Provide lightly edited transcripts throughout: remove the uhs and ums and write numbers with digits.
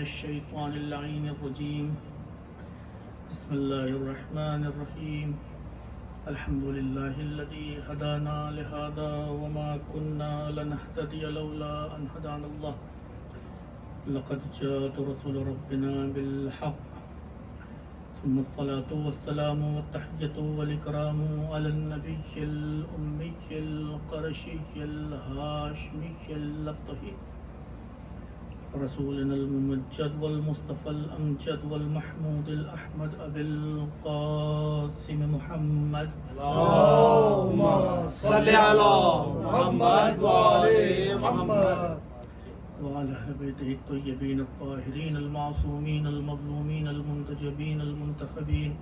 الشيطان اللعين الرجيم بسم الله الرحمن الرحيم الحمد لله الذي هدانا لهذا وما كنا لنهتدي لولا أن هدانا الله لقد جاءت رسول ربنا بالحق ثم الصلاة والسلام والتحية والإكرام على النبي الأمي القرشي الهاشمي اللطفي رسولنا الممجد والمصطفى الأمجد والمحمود الأحمد أبي القاسم محمد اللهم صل على محمد وآل محمد وعلى أهل بيته الطيبين الطاهرين المعصومين المظلومين المنتجبين المنتخبين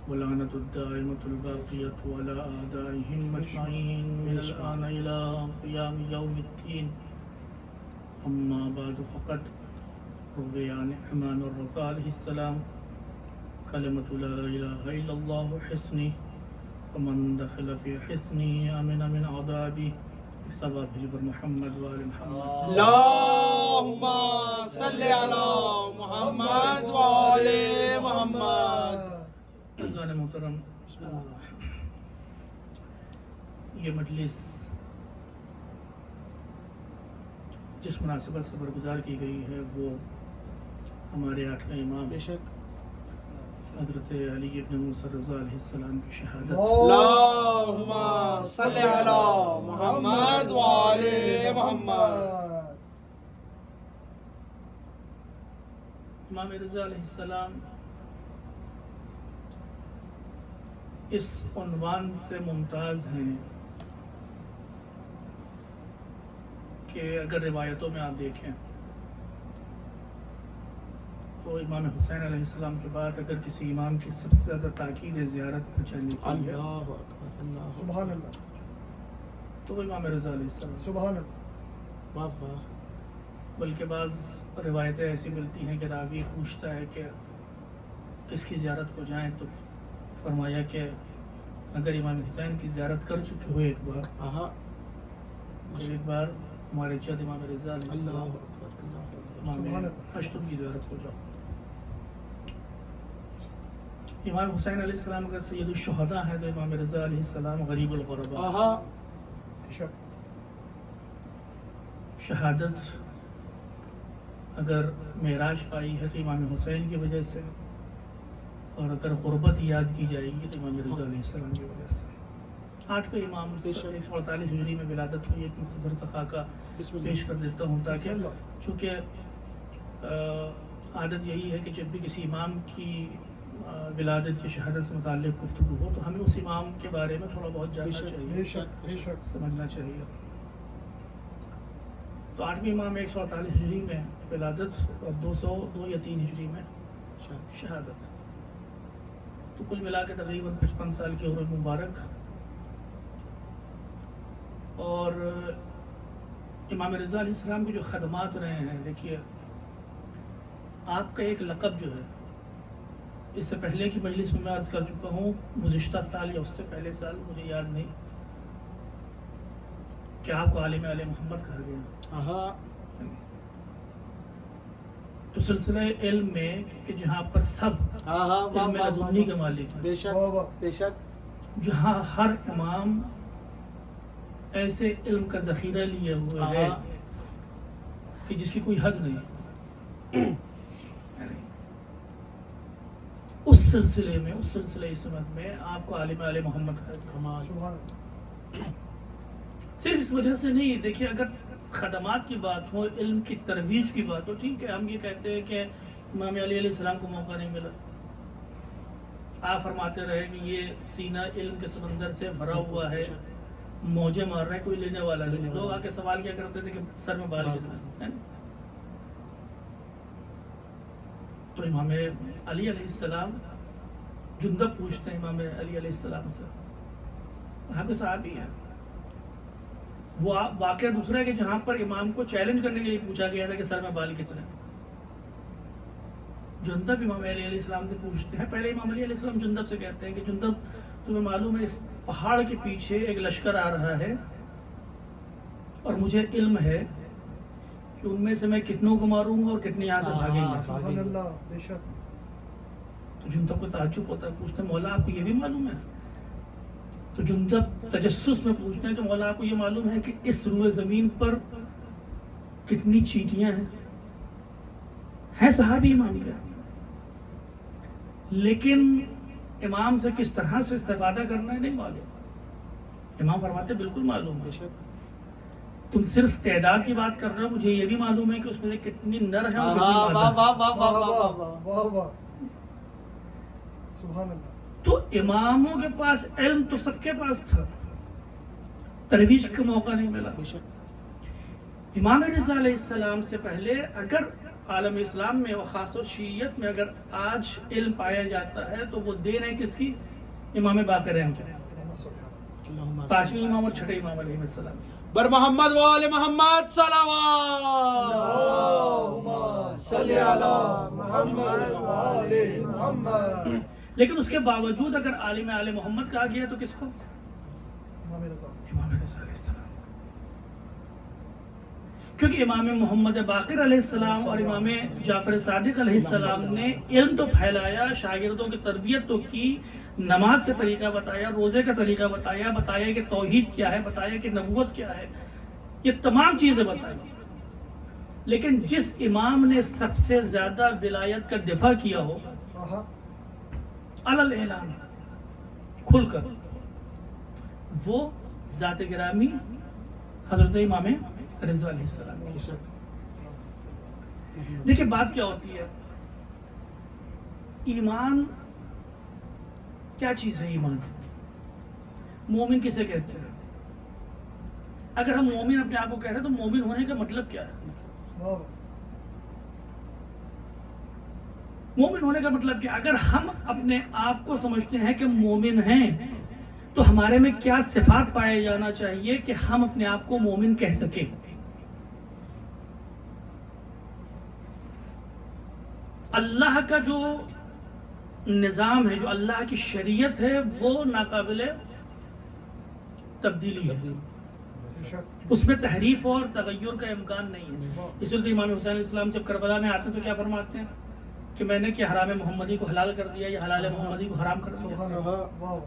ولعنة الدائمة الباقية على أعدائهم أجمعين من الآن إلى قيام يوم الدين أما بعد فقد روي عن حمان الرضا عليه السلام كلمة لا إله إلا الله حصني فمن دخل في حصني أمن من عذابي بسبب هجر محمد وآل محمد اللهم صل على محمد وآل محمد. عزیزان محترم، یہ مجلس جس مناسبت سے برگزار کی گئی ہے وہ ہمارے 8ویں امام حضرت علی ابن موسیٰ رضا علیہ السلام کی شہادت اللهم صل على محمد وآل محمد. امام رضا علیہ السلام اس عنوان سے ممتاز ہیں کہ اگر روایتوں میں آپ دیکھیں تو امام حسین علیہ السلام کے بعد اگر کسی امام کی سب سے زیادہ تاکید زیارت پر جانے کی ہے سبحان اللہ تو وہ امام رضا علیہ السلام. سبحان اللہ. واہ واہ. بلکہ بعض روایتیں ایسی ملتی ہیں کہ راوی پوچھتا ہے کہ کس کی زیارت کو جائیں تو فرمایا کہ اگر امام حسین کی زیارت کر چکے ہو ایک بار ہمارے جد امام رضا علیہ السلام امام اشتم کی زیارت کو جاؤ. امام حسین علیہ السلام اگر سید الشہداء ہیں تو امام رضا علیہ السلام غریب الغرباء. شہادت اگر معراج پائی ہے تو امام حسین کی وجہ سے، اور اگر غربت یاد کی جائے گی تو امام رضا علیہ السلام کی وجہ سے. 8ویں امام 148 ہجری میں ولادت ہوئی. ایک مختصر سا خاکہ پیش کر دیتا ہوں تاکہ چونکہ عادت یہی ہے کہ جب بھی کسی امام کی ولادت یا شہادت سے متعلق گفتگو ہو تو ہمیں اس امام کے بارے میں تھوڑا بہت جاننا چاہیے، سمجھنا چاہیے. تو 8ویں امام 148 ہجری میں ولادت اور 202 یا 3 ہجری میں شہادت، تو کل ملا کے تقریباً 55 سال کی عمر مبارک. اور امام رضا علیہ السلام کی جو خدمات رہے ہیں، دیکھیے آپ کا ایک لقب جو ہے، اس سے پہلے کی مجلس میں عرض کر چکا ہوں، گزشتہ سال یا اس سے پہلے سال مجھے یاد نہیں، کہ آپ کو عالم آل محمد کہا گیا. تو سلسلہ علم میں کہ جہاں پر سب علم لدنی کے مالک ہیں، بے شک جہاں ہر امام ایسے علم کا ذخیرہ لیے ہوئے ہے کہ جس کی کوئی حد نہیں. اس سلسلے سمت میں آپ کو عالم آل محمد کہا. صرف اس وجہ سے نہیں، دیکھیے اگر خدمات کی بات ہو، علم کی ترویج کی بات ہو، ٹھیک ہے ہم یہ کہتے ہیں کہ امام علی علیہ السلام کو موقع نہیں ملا. آپ فرماتے رہے کہ یہ سینہ علم کے سمندر سے بھرا ہوا ہے، موجے مار رہا ہے، کوئی لینے والا نہیں. لوگ آ کے سوال کیا کرتے تھے کہ سر میں بال کتنا ہے. تو امام علی علیہ السلام، جندب پوچھتے ہیں امام علی علیہ السلام سے، وہاں کے صحابی ہیں. وہ واقعہ دوسرا ہے کہ جہاں پر امام کو چیلنج کرنے کے لیے پوچھا گیا تھا کہ سر میں بال کتنے، جندب امام علی علیہ السلام سے پوچھتے ہیں. پہلے امام علی علیہ السلام جندب سے کہتے ہیں کہ جندب تمہیں معلوم ہے اس پہاڑ کے پیچھے ایک لشکر آ رہا ہے اور مجھے علم ہے کہ ان میں سے میں کتنوں کو ماروں گا اور کتنے یہاں سے بھاگیں گے. سبحان اللہ بے شک. تو جندب کو تعجب ہوتا ہے, پوچھتے ہیں مولا آپ کو یہ بھی معلوم ہے؟ تو جندب تجسس میں پوچھتے ہیں کہ مولا آپ کو یہ معلوم ہے کہ اس روئے زمین پر کتنی چیٹیاں ہیں صحابی امام کیا, لیکن امام سے کس طرح سے استفادہ کرنا ہے نہیں معلوم. امام فرماتے بالکل معلوم ہے, تم صرف تعداد کی بات کر رہے ہو, مجھے یہ بھی معلوم ہے کہ اس میں سے کتنی نر ہیں اور کتنی مادہ. سبحان اللہ. تو اماموں کے پاس علم تو سب کے پاس تھا, ترویج کا موقع نہیں ملا. امام رضا علیہ السلام سے پہلے اگر عالم اسلام میں و خاص و شیعیت میں اگر آج علم پایا جاتا ہے تو وہ دین ہے کس کی؟ امام باقر اعظم کے, پانچویں امام اور چھٹے امام علیہ السلام. بر محمد و آل محمد صلوات. اللہم صلی علی محمد و آل محمد. لیکن اس کے باوجود اگر عالم آل محمد کہا گیا تو کس کو؟ امام رضا علیہ السلام. کیونکہ امام محمد باقر علیہ السلام اور امام جعفر صادق علیہ السلام نے علم تو پھیلایا, شاگردوں کی تربیت تو کی, نماز کا طریقہ بتایا, روزے کا طریقہ بتایا, بتایا کہ توحید کیا ہے, بتایا کہ نبوت کیا ہے, یہ تمام چیزیں بتائی. لیکن جس امام نے سب سے زیادہ ولایت کا دفاع کیا ہو علل اعلان کھل کر, وہ ذات گرامی حضرت امام رضا علیہ السلام. دیکھیں بات کیا ہوتی ہے, ایمان کیا چیز ہے؟ ایمان مومن کسے کہتے ہیں؟ اگر ہم مومن اپنے آپ کو کہہ رہے ہیں تو مومن ہونے کا مطلب کیا ہے؟ مومن ہونے کا مطلب کیا؟ اگر ہم اپنے آپ کو سمجھتے ہیں کہ مومن ہیں تو ہمارے میں کیا صفات پائے جانا چاہیے کہ ہم اپنے آپ کو مومن کہہ سکیں؟ اللہ کا جو نظام ہے, جو اللہ کی شریعت ہے, وہ ناقابل تبدیلی ہے, اس میں تحریف اور تغیر کا امکان نہیں ہے. اس لیے امام حسین علیہ السلام جب کربلا میں آتے ہیں تو کیا فرماتے ہیں کہ میں نے کیا حرام محمدی کو حلال کر دیا یا حلال محمدی کو حرام کر دیا؟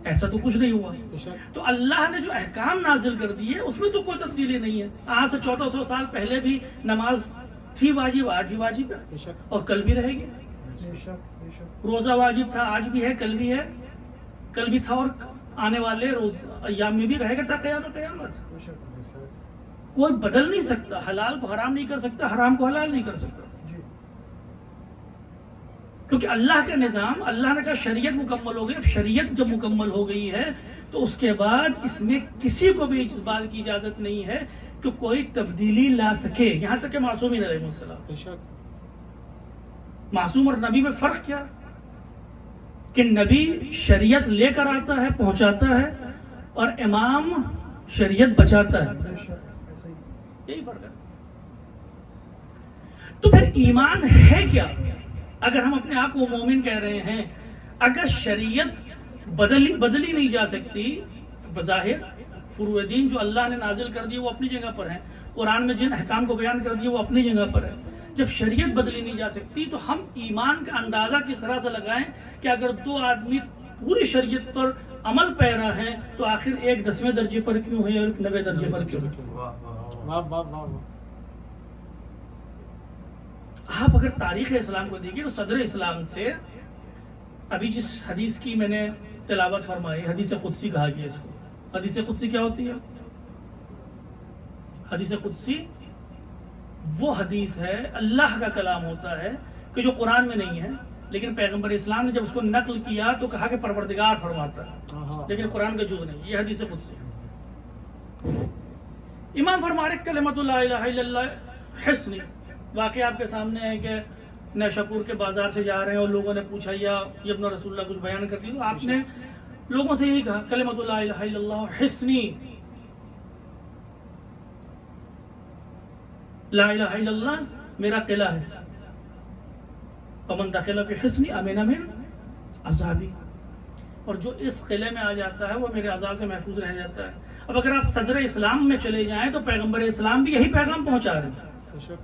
ایسا تو کچھ نہیں ہوا. تو اللہ نے جو احکام نازل کر دیے اس میں تو کوئی تبدیلی نہیں ہے. آج سے 1400 سال پہلے بھی نماز تھی واجب, آج بھی واجب ہے اور کل بھی رہے گی. روزہ واجب تھا, آج بھی ہے, کل بھی ہے, کل بھی تھا اور آنے والے روز ایام میں بھی رہے گا تا قیامت. کوئی بدل نہیں سکتا, حلال کو حرام نہیں کر سکتا, حرام کو حلال نہیں کر سکتا, کیونکہ اللہ کا نظام, اللہ نے کہا شریعت مکمل ہو گئی. اب شریعت جب مکمل ہو گئی ہے تو اس کے بعد اس میں کسی کو بھی اس بات کی اجازت نہیں ہے کہ کوئی تبدیلی لا سکے, یہاں تک کہ معصومین علیہ السلام. معصوم اور نبی میں فرق کیا کہ نبی شریعت لے کر آتا ہے, پہنچاتا ہے, اور امام شریعت بچاتا ہے. یہی فرق ہے. تو پھر ایمان ہے کیا اگر ہم اپنے آپ کو مومن کہہ رہے ہیں؟ اگر شریعت بدلی نہیں جا سکتی, بظاہر فروع دین جو اللہ نے نازل کر دی وہ اپنی جگہ پر ہیں, قرآن میں جن احکام کو بیان کر دیا وہ اپنی جگہ پر ہے. جب شریعت بدلی نہیں جا سکتی تو ہم ایمان کا اندازہ کس طرح سے لگائیں کہ اگر 2 آدمی پوری شریعت پر عمل پیرا ہیں تو آخر ایک 10ویں درجے پر کیوں ہے اور ایک 90 درجے پر کیوں ہے؟ آپ اگر تاریخ اسلام کو دیکھیں تو صدر اسلام سے ابھی جس حدیث کی میں نے تلاوت فرمائی, حدیث قدسی کہا گیا اس کو. حدیث قدسی کیا ہوتی ہے؟ حدیث قدسی وہ حدیث ہے, اللہ کا کلام ہوتا ہے کہ جو قرآن میں نہیں ہے, لیکن پیغمبر اسلام نے جب اس کو نقل کیا تو کہا کہ پروردگار فرماتا ہے, لیکن قرآن کا جز نہیں. یہ حدیث قدسی ہے. امام فرما رہے کلمۃ لا الہ الا اللہ حسنی. واقعہ آپ کے سامنے ہے کہ نیشاپور کے بازار سے جا رہے ہیں اور لوگوں نے پوچھا یا ابن رسول اللہ کچھ بیان کر دی, تو آپ نے لوگوں سے یہی کہا کلمۃ لا الہ الا اللہ حسنی, لا الہ الا اللہ میرا قلعہ ہے, فمن دخل فی حصنی امن من عذابی, اور جو اس قلعے میں آ جاتا ہے وہ میرے عذاب سے محفوظ رہ جاتا ہے. اب اگر آپ صدر اسلام میں چلے جائیں تو پیغمبر اسلام بھی یہی پیغام پہنچا رہے ہیں،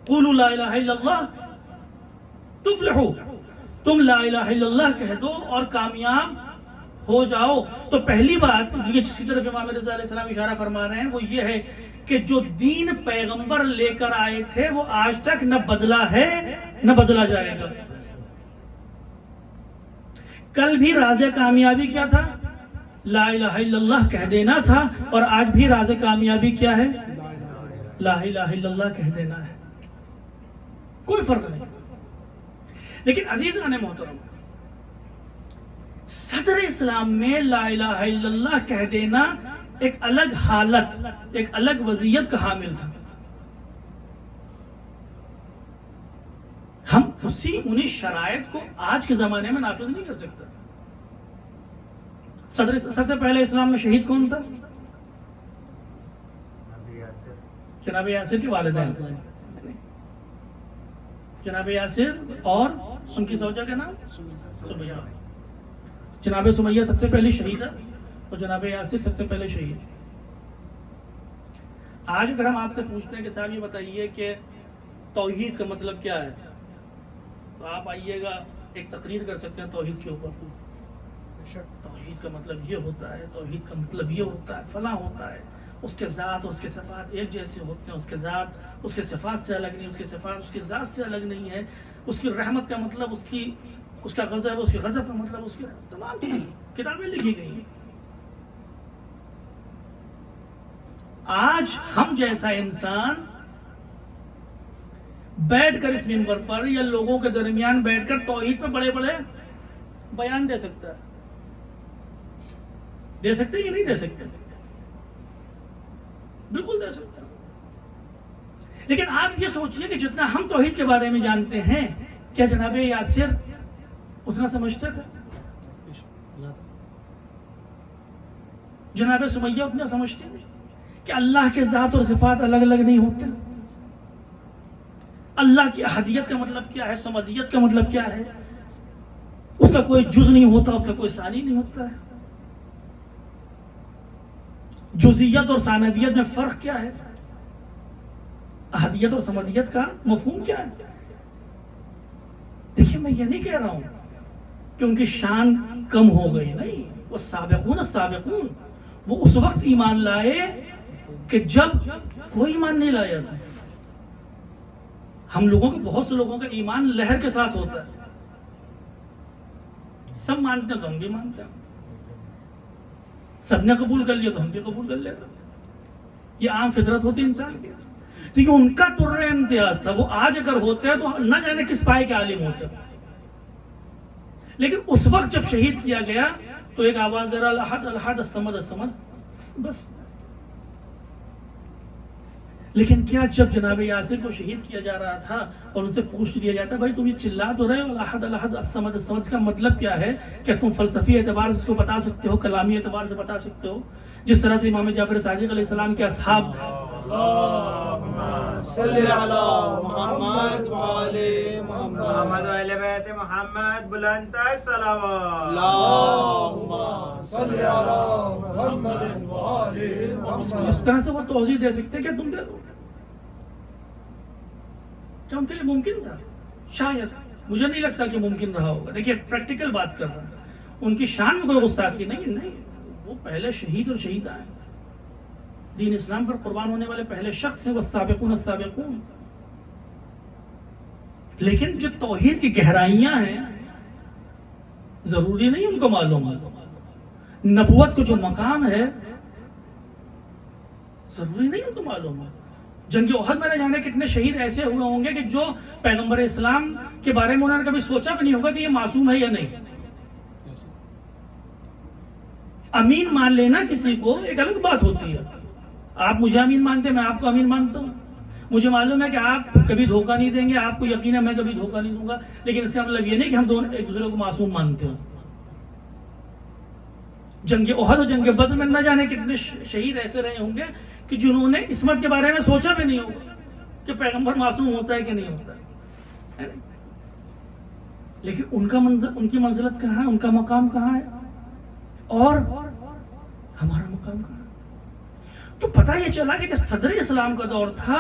قولوا لا الہ الا اللہ تفلحوا، تم لا الہ الا اللہ کہہ دو اور کامیاب ہو جاؤ۔ تو پہلی بات جس کی طرف امام رضا علیہ السلام اشارہ فرما رہے ہیں وہ یہ ہے کہ جو دین پیغمبر لے کر آئے تھے وہ آج تک نہ بدلا ہے نہ بدلا جائے گا۔ کل بھی راز کامیابی کیا تھا؟ لا الہ الا اللہ کہہ دینا تھا، اور آج بھی راز کامیابی کیا ہے؟ لا الہ الا اللہ کہہ دینا ہے، کوئی فرق نہیں۔ لیکن عزیزان محترم، صدر اسلام میں لا الہ الا اللہ کہہ دینا ایک الگ حالت، ایک الگ وضعیت کا حامل تھا۔ ہم انہی شرائط کو آج کے زمانے میں نافذ نہیں کر سکتے۔ سب سے پہلے اسلام میں شہید کون تھا؟ جناب یاسر کے والدین، جناب یاسر اور ان کی زوجہ کا نام سمیہ۔ جناب سمیہ سب سے پہلی شہیدہ اور جناب یاسر سب سے پہلے شہید۔ آج اگر ہم آپ سے پوچھتے ہیں کہ صاحب یہ بتائیے کہ توحید کا مطلب کیا ہے، تو آپ آئیے گا ایک تقریر کر سکتے ہیں توحید کے اوپر۔ توحید کا مطلب یہ ہوتا ہے، توحید کا مطلب یہ ہوتا ہے، فلاں ہوتا ہے، اس کے ذات اور اس کے صفات ایک جیسے ہوتے ہیں، اس کے ذات اس کے صفات سے الگ نہیں، اس کے صفات اس کے ذات سے الگ نہیں ہے، اس کی رحمت کا مطلب اس کا غضب، اس کے غضب کا مطلب اس کی تمام کتابیں لکھی گئی ہیں۔ آج ہم جیسا انسان بیٹھ کر اس منبر پر یا لوگوں کے درمیان بیٹھ کر توحید پہ بڑے بڑے بیان دے سکتا ہے، دے سکتے یا نہیں دے سکتے؟ بالکل دے سکتے ہیں۔ لیکن آپ یہ سوچیے کہ جتنا ہم توحید کے بارے میں جانتے ہیں، کیا جناب یاسر اتنا سمجھتے تھے؟ جناب سمیہ اتنا سمجھتے ہیں کہ اللہ کے ذات اور صفات الگ الگ نہیں ہوتے؟ اللہ کی احدیت کا مطلب کیا ہے، صمدیت کا مطلب کیا ہے، اس کا کوئی جز نہیں ہوتا، اس کا کوئی ثانی نہیں ہوتا ہے، جزیت اور ثانویت میں فرق کیا ہے، احدیت اور صمدیت کا مفہوم کیا ہے۔ دیکھیے میں یہ نہیں کہہ رہا ہوں کہ ان کی شان کم ہو گئی، نہیں، وہ سابقون السابقون، وہ اس وقت ایمان لائے کہ جب کوئی ایمان نہیں لایا تھا۔ ہم لوگوں کے بہت سے لوگوں کا ایمان لہر کے ساتھ ہوتا ہے، سب مانتے ہیں تو ہم بھی مانتے ہیں، سب نے قبول کر لیا تو ہم بھی قبول کر لیتے ہیں، یہ عام فطرت ہوتی ہے انسان کی۔ لیکن ان کا طرح امتیاز تھا، وہ آج اگر ہوتے ہیں تو نہ جانے کس پائے کے عالم ہوتے ہیں، لیکن اس وقت جب شہید کیا گیا تو ایک آواز ذرا الحد الحد الصمد الصمد بس۔ لیکن کیا جب جناب یاسر کو شہید کیا جا رہا تھا اور ان سے پوچھ لیا جاتا بھائی تم یہ چلا تو رہے ہو الحد الحد الصمد الصمد کا مطلب کیا ہے، کیا تم فلسفی اعتبار سے اس کو بتا سکتے ہو، کلامی اعتبار سے بتا سکتے ہو؟ جس طرح سے امام جعفر صادق علیہ السلام کے اصحاب صلی علی محمد و آل محمد محمد و اہل بیت محمد بلند تر صلوات، اللہم صلی علی محمد و آل محمد۔ جس طرح سے وہ توضیح دے سکتے کیا تم دے دو؟ کیا ان کے لیے ممکن تھا؟ شاید، مجھے نہیں لگتا کہ ممکن رہا ہوگا۔ دیکھیے پریکٹیکل بات کر رہا ہوں، ان کی شان میں کوئی گستاخی نہیں، وہ پہلے شہید اور شہیدہ ہیں، دین اسلام پر قربان ہونے والے پہلے شخص ہیں، والسابقون السابقون۔ لیکن جو توحید کی گہرائیاں ہیں ضروری نہیں ان کو معلوم ہے، نبوت کو جو مقام ہے ضروری نہیں ان کو معلوم ہے۔ جنگ احد میں نہ جانے کتنے شہید ایسے ہوئے ہوں گے کہ جو پیغمبر اسلام کے بارے میں انہوں نے کبھی سوچا بھی نہیں ہوگا کہ یہ معصوم ہے یا نہیں۔ امین مان لینا کسی کو ایک الگ بات ہوتی ہے، آپ مجھے امین مانتے ہیں، میں آپ کو امین مانتا ہوں، مجھے معلوم ہے کہ آپ کبھی دھوکہ نہیں دیں گے، آپ کو یقین ہے میں کبھی دھوکہ نہیں دوں گا، لیکن اس کا مطلب یہ نہیں کہ ہم دونوں ایک دوسرے کو معصوم مانتے ہوں۔ جنگ احد اور جنگ بدر میں نہ جانے کتنے شہید ایسے رہے ہوں گے کہ جنہوں نے عصمت کے بارے میں سوچا بھی نہیں ہوگا کہ پیغمبر معصوم ہوتا ہے کہ نہیں ہوتا ہے، لیکن ان کی منزلت کہاں ہے، ان کا مقام کہاں ہے، اور ہمارا مقام کہاں؟ تو پتہ یہ چلا کہ جب صدر اسلام کا دور تھا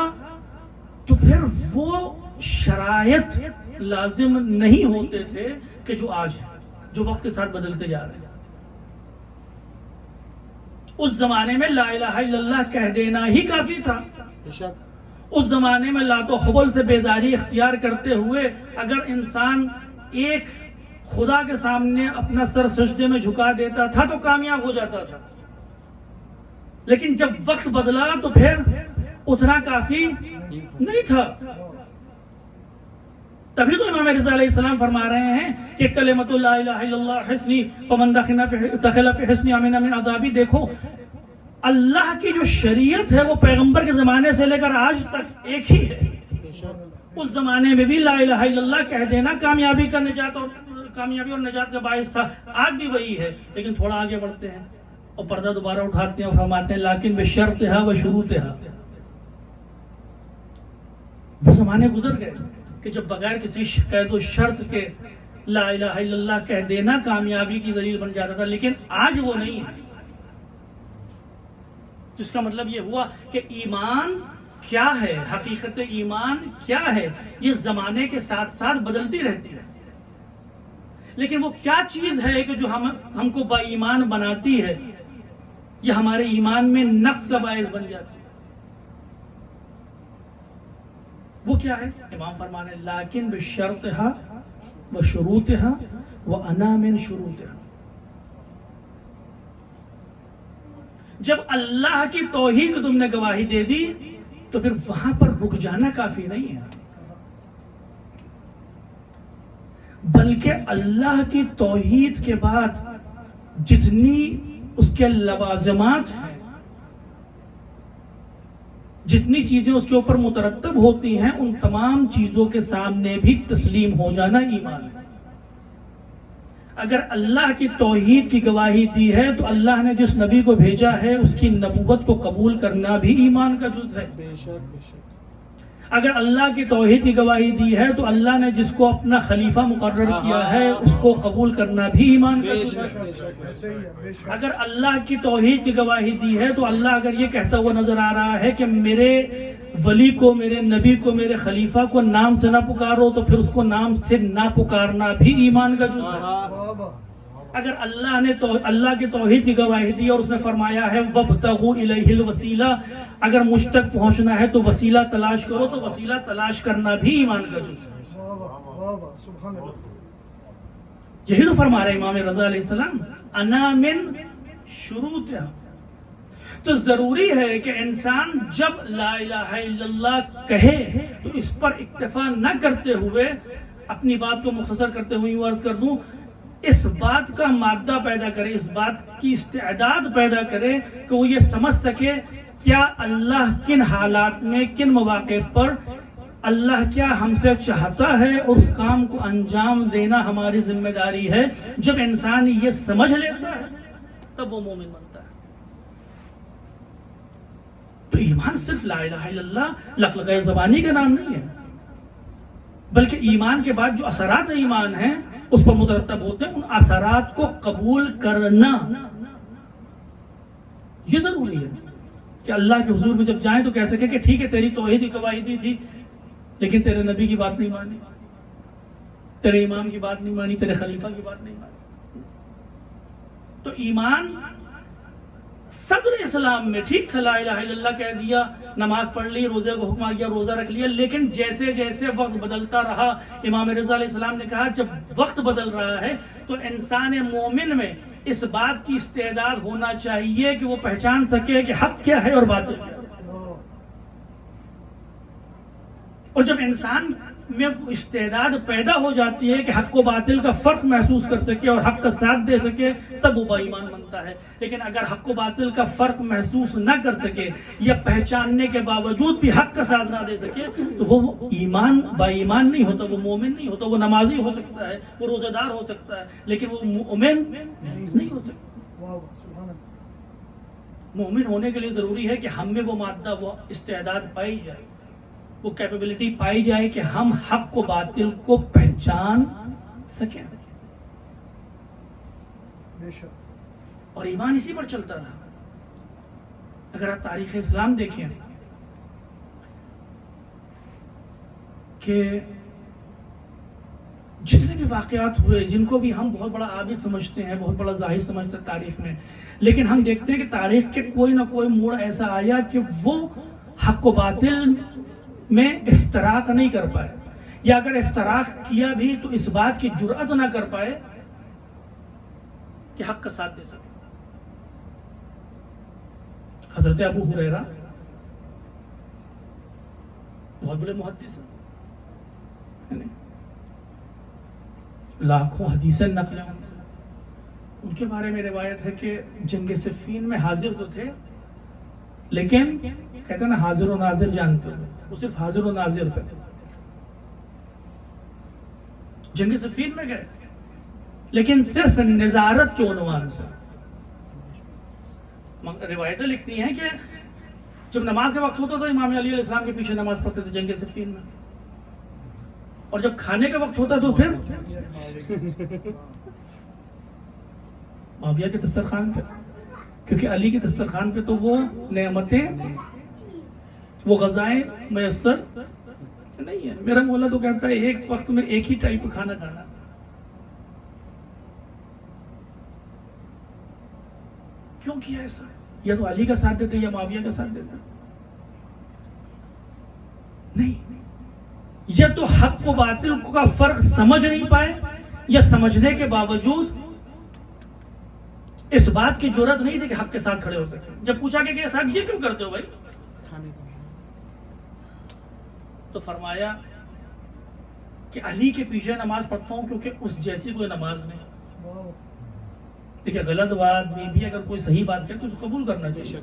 تو پھر وہ شرائط لازم نہیں ہوتے تھے کہ جو آج ہے، جو وقت کے ساتھ بدلتے جا رہے ہیں۔ اس زمانے میں لا الہ الا اللہ کہہ دینا ہی کافی تھا۔ اس زمانے میں لات و حبل سے بیزاری اختیار کرتے ہوئے اگر انسان ایک خدا کے سامنے اپنا سر سجدے میں جھکا دیتا تھا تو کامیاب ہو جاتا تھا، لیکن جب وقت بدلا تو پھر اتنا کافی نہیں تھا۔ تبھی تو امام رضا علیہ السلام فرما رہے ہیں کہ کلمۃ لا الہ الا اللہ حسنی فمن دخل فی حسنی امن من عذابی۔ دیکھو اللہ کی جو شریعت ہے وہ پیغمبر کے زمانے سے لے کر آج تک ایک ہی ہے۔ اس زمانے میں بھی لا الہ الا اللہ کہہ دینا کامیابی اور نجات کا باعث تھا، آج بھی وہی ہے، لیکن تھوڑا آگے بڑھتے ہیں اور پردہ دوبارہ اٹھاتے ہیں اور فرماتے ہیں لیکن بشرطہا وشروطہا۔ وہ زمانے گزر گئے کہ جب بغیر کسی قید و شرط کے لا الہ الا اللہ کہہ دینا کامیابی کی دلیل بن جاتا تھا، لیکن آج وہ نہیں ہے۔ جس کا مطلب یہ ہوا کہ ایمان کیا ہے، حقیقت ایمان کیا ہے، یہ زمانے کے ساتھ ساتھ بدلتی رہتی ہے، لیکن وہ کیا چیز ہے کہ جو ہم کو با ایمان بناتی ہے، یہ ہمارے ایمان میں نقص کا باعث بن جاتی ہے، وہ کیا ہے؟ امام فرمانے لیکن بشرطہا وشروطہا وانا من شروطہا۔ جب اللہ کی توحید کو تم نے گواہی دے دی تو پھر وہاں پر رک جانا کافی نہیں ہے، بلکہ اللہ کی توحید کے بعد جتنی اس کے لوازمات ہیں، جتنی چیزیں اس کے اوپر مترتب ہوتی ہیں، ان تمام چیزوں کے سامنے بھی تسلیم ہو جانا ایمان ہے۔ اگر اللہ کی توحید کی گواہی دی ہے تو اللہ نے جس نبی کو بھیجا ہے اس کی نبوت کو قبول کرنا بھی ایمان کا جز ہے۔ اگر اللہ کی توحید کی گواہی دی ہے تو اللہ نے جس کو اپنا خلیفہ مقرر کیا ہے اس کو قبول کرنا بھی ایمان کا جز ہے۔ اگر اللہ کی توحید کی گواہی دی ہے تو اللہ اگر یہ کہتا ہوا نظر آ رہا ہے کہ میرے ولی کو، میرے نبی کو، میرے خلیفہ کو نام سے نہ پکارو تو پھر اس کو نام سے نہ پکارنا بھی ایمان کا جز ہے۔ اگر اللہ نے اللہ کی توحید کی گواہی دی اور اس نے فرمایا ہے وَابْتَغُوا إِلَيْهِ الْوَسِيلَةَ، اگر مجھ تک پہنچنا ہے تو وسیلہ تلاش کرو، تو وسیلہ تلاش کرنا بھی ایمان کا جز ہے۔ یہی تو فرما رہے امام رضا علیہ السلام انا من شروطہا۔ تو ضروری ہے کہ انسان جب لا الہ الا اللہ کہے تو اس پر اکتفا نہ کرتے ہوئے، اپنی بات کو مختصر کرتے ہوئے یوں عرض کر دوں، اس بات کا مادہ پیدا کرے، اس بات کی استعداد پیدا کرے کہ وہ یہ سمجھ سکے کیا اللہ کن حالات میں، کن مواقع پر اللہ کیا ہم سے چاہتا ہے اور اس کام کو انجام دینا ہماری ذمہ داری ہے۔ جب انسان یہ سمجھ لیتا ہے تب وہ مومن بنتا ہے۔ تو ایمان صرف لا الہ الا اللہ لقلقہ زبانی کا نام نہیں ہے، بلکہ ایمان کے بعد جو اثرات ایمان ہیں اس پر مترتب ہوتے ہیں، ان اثرات کو قبول کرنا یہ ضروری ہے کہ اللہ کے حضور میں جب جائیں تو کہہ سکے کہ ٹھیک ہے تیری توحید کی گواہی دی تھی لیکن تیرے نبی کی بات نہیں مانی، تیرے امام کی بات نہیں مانی، تیرے خلیفہ کی بات نہیں مانی۔ تو ایمان صدر اسلام میں ٹھیک تھا، لا الہ الا اللہ کہہ دیا، نماز پڑھ لی، روزے کو حکم کیا، روزہ رکھ لیا، لیکن جیسے جیسے وقت بدلتا رہا، امام رضا علیہ السلام نے کہا جب وقت بدل رہا ہے تو انسان مومن میں اس بات کی استعداد ہونا چاہیے کہ وہ پہچان سکے کہ حق کیا ہے اور باطل کیا ہے۔ اور جب انسان میں وہ استعداد پیدا ہو جاتی ہے کہ حق و باطل کا فرق محسوس کر سکے اور حق کا ساتھ دے سکے تب وہ با ایمان بنتا ہے۔ لیکن اگر حق و باطل کا فرق محسوس نہ کر سکے یا پہچاننے کے باوجود بھی حق کا ساتھ نہ دے سکے تو وہ ایمان با ایمان نہیں ہوتا، وہ مومن نہیں ہوتا۔ وہ نمازی ہو سکتا ہے، وہ روزہ دار ہو سکتا ہے، لیکن وہ مومن نہیں ہو سکتا۔ مومن ہونے کے لیے ضروری ہے کہ ہم میں وہ مادہ، وہ استعداد پائی جائے، وہ کیپیبلٹی پائی جائے کہ ہم حق و باطل کو پہچان سکیں۔ اور ایمان اسی پر چلتا تھا۔ اگر آپ تاریخ اسلام دیکھیں کہ جتنے بھی واقعات ہوئے جن کو بھی ہم بہت بڑا عابد سمجھتے ہیں، بہت بڑا ظاہر سمجھتے ہیں تاریخ میں، لیکن ہم دیکھتے ہیں کہ تاریخ کے کوئی نہ کوئی موڑ ایسا آیا کہ وہ حق و باطل میں افتراق نہیں کر پائے، یا اگر افتراق کیا بھی تو اس بات کی جرأت نہ کر پائے کہ حق کا ساتھ دے سکے۔ حضرت ابو ہریرہ بہت بڑے محدث ہیں، لاکھوں حدیثیں نقل ہیں ان سے۔ ان کے بارے میں روایت ہے کہ جنگ صفین میں حاضر تو تھے، لیکن کہتے ہیں نا حاضر و ناظر جانتے ہو، وہ صرف حاضر و ناظر تھے۔ جنگ صفین میں گئے لیکن صرف نظارت کے عنوان سے۔ روایتیں لکھتی ہیں کہ جب نماز کا وقت ہوتا تو امام علی علیہ السلام کے پیچھے نماز پڑھتے تھے جنگ صفین میں، اور جب کھانے کا وقت ہوتا تو پھر معاویہ کے دسترخوان پہ، کیونکہ علی کے دسترخوان پہ تو وہ نعمتیں، وہ غذائیں میسر نہیں ہے۔ میرا مولا تو کہتا ہے ایک وقت میں ایک ہی ٹائپ کا کھانا کھانا۔ کیوں کیا ایسا؟ یا تو علی کا ساتھ دیتے یا معاویہ کا ساتھ دیتے؟ نہیں، یا تو حق و باطل کا فرق سمجھ نہیں پائے، یا سمجھنے کے باوجود اس بات کی جرأت نہیں تھی کہ حق کے ساتھ کھڑے ہو سکے۔ جب پوچھا کہ صاحب یہ کیوں کرتے ہو بھائی، تو فرمایا کہ علی کے پیچھے نماز پڑھتا ہوں کیونکہ اس جیسی کوئی نماز نہیں۔ دیکھیں غلط بات بھی اگر کوئی صحیح بات کرے تو اسے قبول کرنا چاہیے۔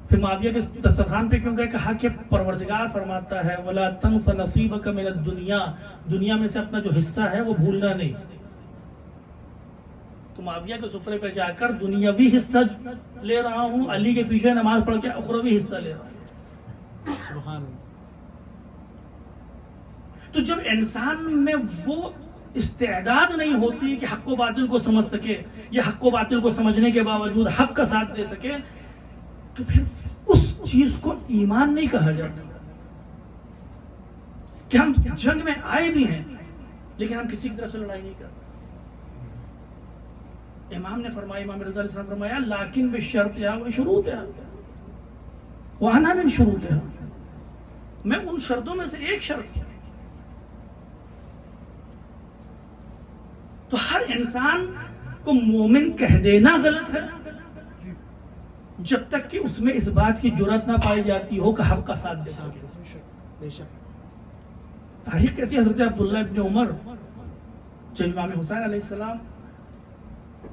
پھر معاویہ کے دسترخوان پہ کیوں گئے؟ کہا کہ پروردگار فرماتا ہے وَلَا تَنْسَ نَصِيبَكَ مِنَ الدُّنْيَا، دنیا میں سے اپنا جو حصہ ہے وہ بھولنا نہیں۔ تو معاویہ کے سفرے پہ جا کر دنیاوی حصہ لے رہا ہوں، علی کے پیچھے نماز پڑھ کے اخروی حصہ لے رہا ہوں۔ تو جب انسان میں وہ استعداد نہیں ہوتی کہ حق و باطل کو سمجھ سکے، یا حق و باطل کو سمجھنے کے باوجود حق کا ساتھ دے سکے، تو پھر اس چیز کو ایمان نہیں کہا جاتا۔ کہ ہم جنگ میں آئے بھی ہیں لیکن ہم کسی کی طرف سے لڑائی نہیں کرتے۔ امام نے فرمایا، امام رضا علیہ السلام فرمایا لیکن بشرطها وشروطها، وانا من شروطها، میں ان شرطوں میں سے ایک شرط ہوں۔ تو ہر انسان کو مومن کہہ دینا غلط ہے جب تک کہ اس میں اس بات کی جرأت نہ پائی جاتی ہو کہ حق کا ساتھ دے سکے۔ تاریخ کہتی ہے حضرت عبداللہ ابن عمر جب امام حسین علیہ السلام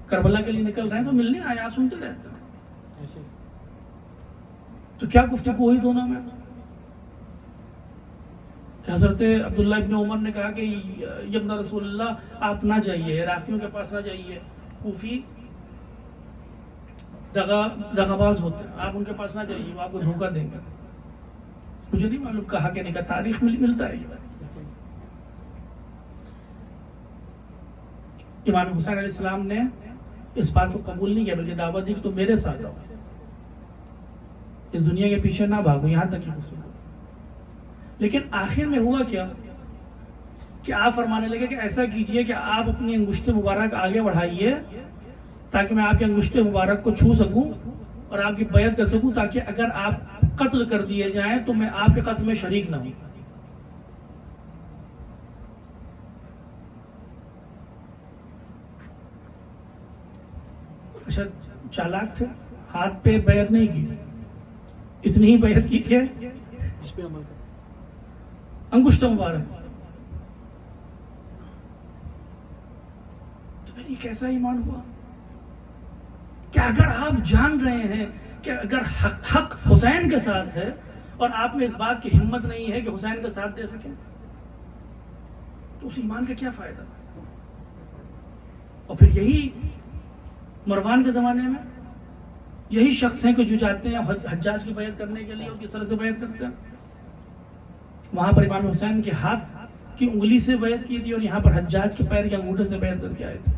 کربلا کے لیے نکل رہے ہیں تو ملنے آئے، آپ سنتے رہتے ہیں، تو کیا گفتگو ہوئی دونوں میں؟ کہ حضرت عبداللہ ابن عمر نے کہا کہ ابن رسول اللہ آپ نہ جائیے، عراقیوں کے پاس نہ جائیے، کوفی دغا باز ہوتے ہیں، آپ ان کے پاس نہ جائیے، وہ آپ کو دھوکہ دیں گے۔ مجھے نہیں معلوم کہا کہ نہیں کہا، تاریخ میں ملتا ہے یہ۔ امام حسین علیہ السلام نے اس بات کو قبول نہیں کیا بلکہ دعوت دی کہ تم میرے ساتھ آؤ، اس دنیا کے پیچھے نہ بھاگو، یہاں تک کی گفتگو۔ لیکن آخر میں ہوا کیا کہ آپ فرمانے لگے کہ ایسا کیجئے کہ آپ اپنی انگشت مبارک آگے بڑھائیے تاکہ میں آپ کے انگشت مبارک کو چھو سکوں اور آپ کی بیعت کر سکوں، تاکہ اگر آپ قتل کر دیے جائیں تو میں آپ کے قتل میں شریک نہ ہوں۔ اچھا چالاک تھے، ہاتھ پہ بیعت نہیں کی، اتنی ہی بیعت کی کہ انگشت مبارک۔ تو پھر یہ کیسا ایمان ہوا کہ اگر آپ جان رہے ہیں کہ اگر حق حسین کے ساتھ ہے اور آپ میں اس بات کی ہمت نہیں ہے کہ حسین کا ساتھ دے سکیں، تو اس ایمان کا کیا فائدہ؟ اور پھر یہی مروان کے زمانے میں یہی شخص ہیں کہ جو جاتے ہیں حجاج کی بیعت کرنے کے لیے، اور کس طرح سے بیعت کرتے ہیں؟ وہاں پر امام حسین کے ہاتھ کی انگلی سے بیعت کی تھی اور یہاں پر حجاج کے پیر کے انگوٹھے سے بیعت کر کے آئے تھے۔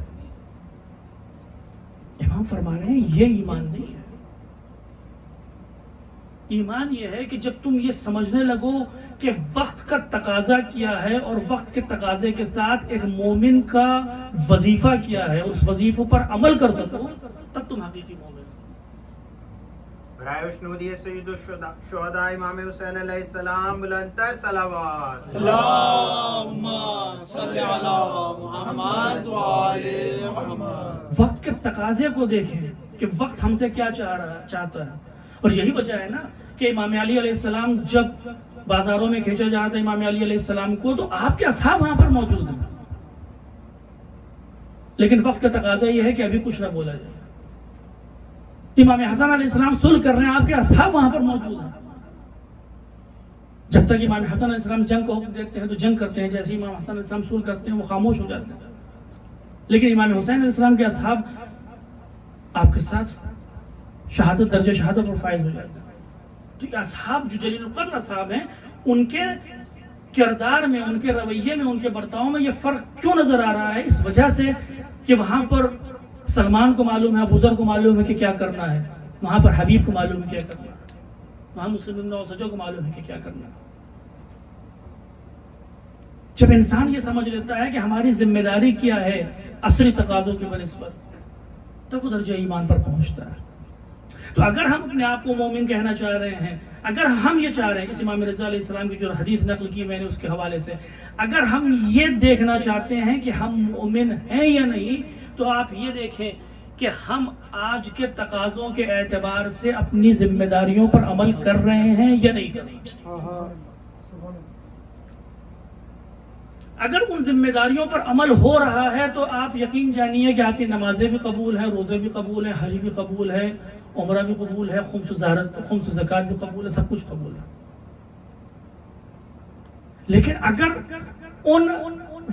امام فرما رہے ہیں یہ ایمان نہیں ہے، ایمان یہ ہے کہ جب تم یہ سمجھنے لگو کہ وقت کا تقاضا کیا ہے اور وقت کے تقاضے کے ساتھ ایک مومن کا وظیفہ کیا ہے، اس وظیفوں پر عمل کر سکو، تب تم حقیقی مومن ہو۔ برائے اشنودی سید الشہداء امام حسین علیہ السلام بلند تر صلوات۔ اللہم صلی علی محمد وآل محمد۔ وقت کے تقاضے کو دیکھیں کہ وقت ہم سے کیا چاہتا ہے، اور یہی وجہ ہے نا کہ امام علی علیہ السلام جب بازاروں میں کھینچا جاتا ہے امام علی علیہ السلام کو، تو آپ کے اصحاب وہاں پر موجود ہیں، لیکن وقت کا تقاضا یہ ہے کہ ابھی کچھ نہ بولا جائے۔ امام حسن علیہ السلام صلح کر رہے ہیں، آپ کے اصحاب وہاں پر موجود ہیں۔ جب تک امام حسن علیہ السلام جنگ کو حکم دیتے ہیں تو جنگ کرتے ہیں، جیسے امام حسن علیہ السلام صلح کرتے ہیں وہ خاموش ہو جاتے ہیں، لیکن امام حسین علیہ السلام کے اصحاب آپ کے ساتھ شہادت، درجہ شہادت پر فائز ہو جاتے ہیں۔ تو یہ اصحاب جو جلیل القدر اصحاب ہیں، ان کے کردار میں، ان کے رویے میں، ان کے برتاؤ میں یہ فرق کیوں نظر آ رہا ہے؟ اس وجہ سے کہ وہاں پر سلمان کو معلوم ہے، ابو ذر کو معلوم ہے کہ کیا کرنا ہے، وہاں پر حبیب کو معلوم ہے کیا کرنا ہے، وہاں مسلم بن اوسجو کو معلوم ہے کہ کیا کرنا ہے۔ جب انسان یہ سمجھ لیتا ہے کہ ہماری ذمہ داری کیا ہے عصری تقاضوں کی بنسبت، تب وہ درجہ ایمان پر پہنچتا ہے۔ تو اگر ہم اپنے آپ کو مومن کہنا چاہ رہے ہیں، اگر ہم یہ چاہ رہے ہیں، اس امام رضا علیہ السلام کی جو حدیث نقل کی میں نے اس کے حوالے سے، اگر ہم یہ دیکھنا چاہتے ہیں کہ ہم مومن ہیں یا نہیں، تو آپ یہ دیکھیں کہ ہم آج کے تقاضوں کے اعتبار سے اپنی ذمہ داریوں پر عمل کر رہے ہیں یا نہیں کر رہے ہیں۔ اگر ان ذمہ داریوں پر عمل ہو رہا ہے تو آپ یقین جانیے کہ آپ کی نمازیں بھی قبول ہیں، روزے بھی قبول ہیں، حج بھی قبول ہے، عمرہ بھی قبول ہے، خمس زکوٰۃ بھی قبول ہے، سب کچھ قبول ہے۔ لیکن اگر ان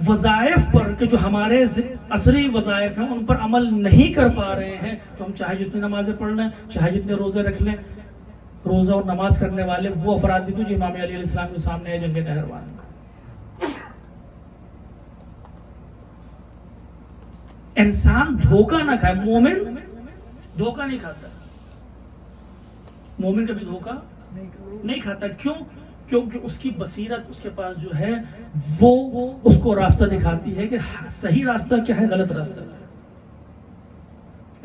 وظائف پر کہ جو ہمارے عصری وظائف ہیں ان پر عمل نہیں کر پا رہے ہیں، تو ہم چاہے جتنی نمازیں پڑھ لیں، چاہے جتنے روزے رکھ لیں، روزہ اور نماز کرنے والے وہ افراد بھی تو جو امام علی علیہ السلام کے سامنے ہے جنگ نہروان میں۔ انسان دھوکہ نہ کھائے، مومن دھوکہ نہیں کھاتا، مومن کبھی دھوکہ نہیں کھاتا۔ کیوں؟ کیونکہ اس کی بصیرت اس کے پاس جو ہے وہ اس کو راستہ دکھاتی ہے کہ صحیح راستہ کیا ہے، غلط راستہ کیا ہے۔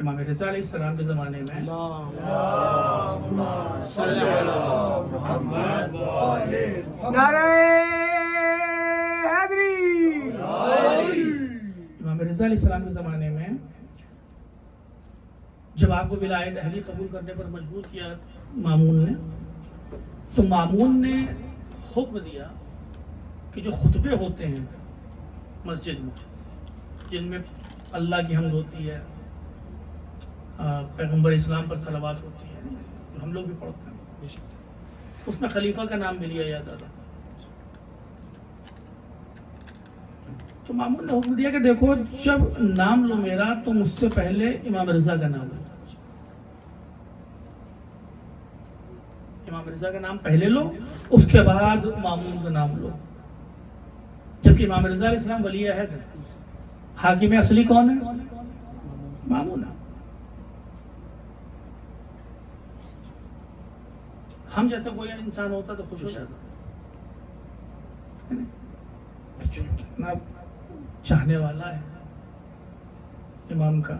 امام رضا علیہ السلام کے زمانے میں نعرہ حیدری، امام رضا علیہ السلام کے زمانے میں جب آپ کو ولایت اہلی قبول کرنے پر مجبور کیا مامون نے، تو مامون نے حکم دیا کہ جو خطبے ہوتے ہیں مسجد میں، جن میں اللہ کی حمد ہوتی ہے، پیغمبر اسلام پر صلوات ہوتی ہے، جو ہم لوگ بھی پڑھتے ہیں، اس میں خلیفہ کا نام بھی لیا جاتا تھا۔ تو مامون نے حکم دیا کہ دیکھو جب نام لو میرا تو مجھ سے پہلے امام رضا کا نام لو، امام رضا کا نام پہلے لو، اس کے بعد مامون کا نام لو، جبکہ امام رضا علیہ السلام ولی عہد ہے، حاکم اصلی کون ہے؟ مامون ہے۔ ہم جیسا کوئی انسان ہوتا تو خوش ہو جاتا، کتنا چاہنے والا ہے امام کا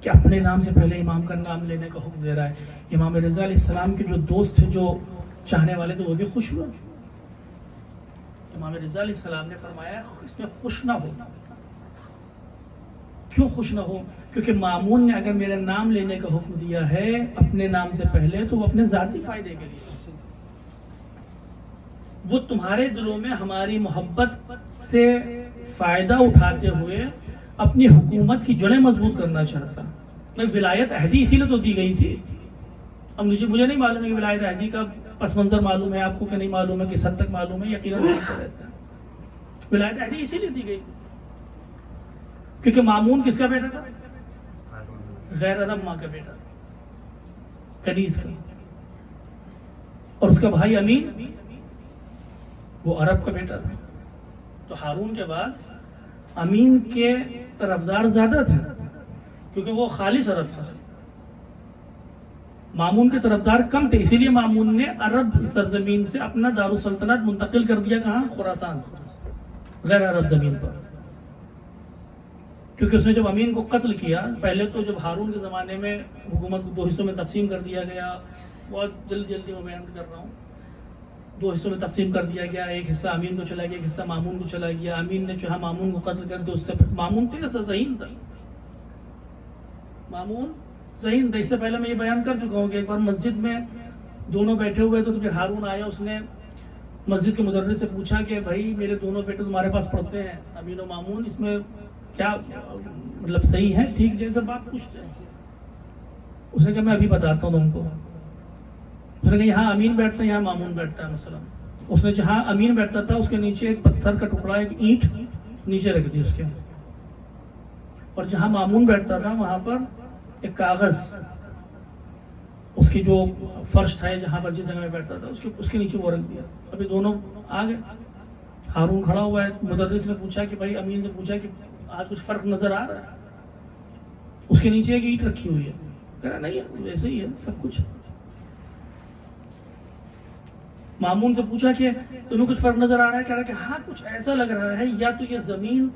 کہ اپنے نام سے پہلے امام کا نام لینے کا حکم دے رہا ہے۔ امام رضا علیہ السلام کے جو دوست تھے، جو چاہنے والے تھے، وہ بھی خوش ہوئے۔ امام رضا علیہ السلام نے فرمایا اس میں خوش نہ ہو۔ کیوں خوش نہ ہو؟ کیونکہ مامون نے اگر میرے نام لینے کا حکم دیا ہے اپنے نام سے پہلے تو وہ اپنے ذاتی فائدے کے لیے، وہ تمہارے دلوں میں ہماری محبت سے فائدہ اٹھاتے ہوئے اپنی حکومت کی جڑیں مضبوط کرنا چاہتا۔ میں ولایت عہدی اسی لیے تو دی گئی تھی۔ اب مجھے نہیں معلوم ہے کہ ولایت عہدی کا پس منظر معلوم ہے آپ کو کہ نہیں معلوم ہے، کس حد تک معلوم ہے، یقیناً معلوم رہتا ہے۔ ولایت عہدی اسی لیے دی گئی کیونکہ مامون کس کا بیٹا تھا؟ غیر عرب ماں کا بیٹا تھا، کنیز کا، اور اس کا بھائی امین وہ عرب کا بیٹا تھا۔ تو ہارون کے بعد امین کے طرفدار زیادہ تھے کیونکہ وہ خالص عرب تھا، مامون کے طرفدار کم تھے، اسی لیے مامون نے عرب سرزمین سے اپنا دارالسلطنت منتقل کر دیا کہاں؟ خراسان، غیر عرب زمین پر. کیونکہ اس نے جب امین کو قتل کیا، پہلے تو جب ہارون کے زمانے میں حکومت کو 2 حصوں میں تقسیم کر دیا گیا، بہت جلدی میں بیان کر رہا ہوں، 2 حصوں میں تقسیم کر دیا گیا، ایک حصہ امین کو چلا گیا، ایک حصہ مامون کو چلا گیا. امین نے چاہا مامون کو قتل کر دیا، اس سے مامون تو ذہین تھا، مامون ذہین تھا. اس سے پہلے میں یہ بیان کر چکا ہوں کہ ایک بار مسجد میں دونوں بیٹھے ہوئے تو پھر ہارون آیا، اس نے مسجد کے مدرس سے پوچھا کہ بھائی میرے دونوں بیٹے تمہارے پاس پڑھتے ہیں، امین و مامون، اس میں کیا مطلب صحیح ہے ٹھیک جیسے بات پوچھتے ہیں؟ اس نے کہا میں ابھی بتاتا ہوں تم کو. اس نے کہا یہاں امین بیٹھتا ہے، یہاں مامون بیٹھتا ہے مثلا. اس نے جہاں امین بیٹھتا تھا اس کے نیچے ایک پتھر کا ٹکڑا، ایک اینٹ نیچے رکھ دی اس کے، اور جہاں مامون بیٹھتا تھا وہاں پر ایک کاغذ، اس کی جو فرش تھا جہاں پر جس جگہ میں بیٹھتا تھا اس کے نیچے وہ رکھ دیا. ابھی دونوں آ گئے، ہارون کھڑا ہوا ہے، مدرس نے پوچھا کہ بھائی امین سے پوچھا کہ آج کچھ فرق نظر آ رہا ہے؟ اس کے نیچے ایک اینٹ رکھی ہوئی ہے. کہہ رہا نہیں ویسے ہی ہے سب کچھ. مامون سے پوچھا کہ تمہیں کچھ فرق نظر آ رہا ہے؟ کہہ رہا کہ ہاں کچھ ایسا لگ رہا ہے، یا تو یہ زمین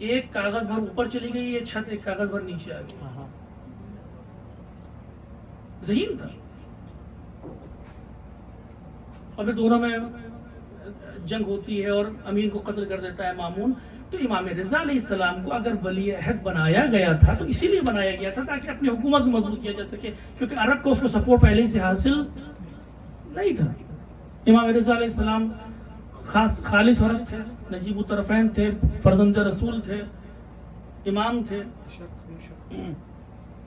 ایک کاغذ بھر اوپر چلی گئی، یہ چھت ایک کاغذ بھر نیچے آ گئی. ذہین تھا. اور پھر دونوں میں جنگ ہوتی ہے اور امین کو قتل کر دیتا ہے مامون. تو امام رضا علیہ السلام کو اگر ولی عہد بنایا گیا تھا تو اسی لیے بنایا گیا تھا تاکہ اپنی حکومت کو مضبوط کیا جا سکے، کیونکہ عرب کو اس کو سپورٹ پہلے ہی سے حاصل نہیں تھا. امام رضا علیہ السلام خالص عرب تھے، نجیب الطرفین تھے، فرزند رسول تھے، امام تھے،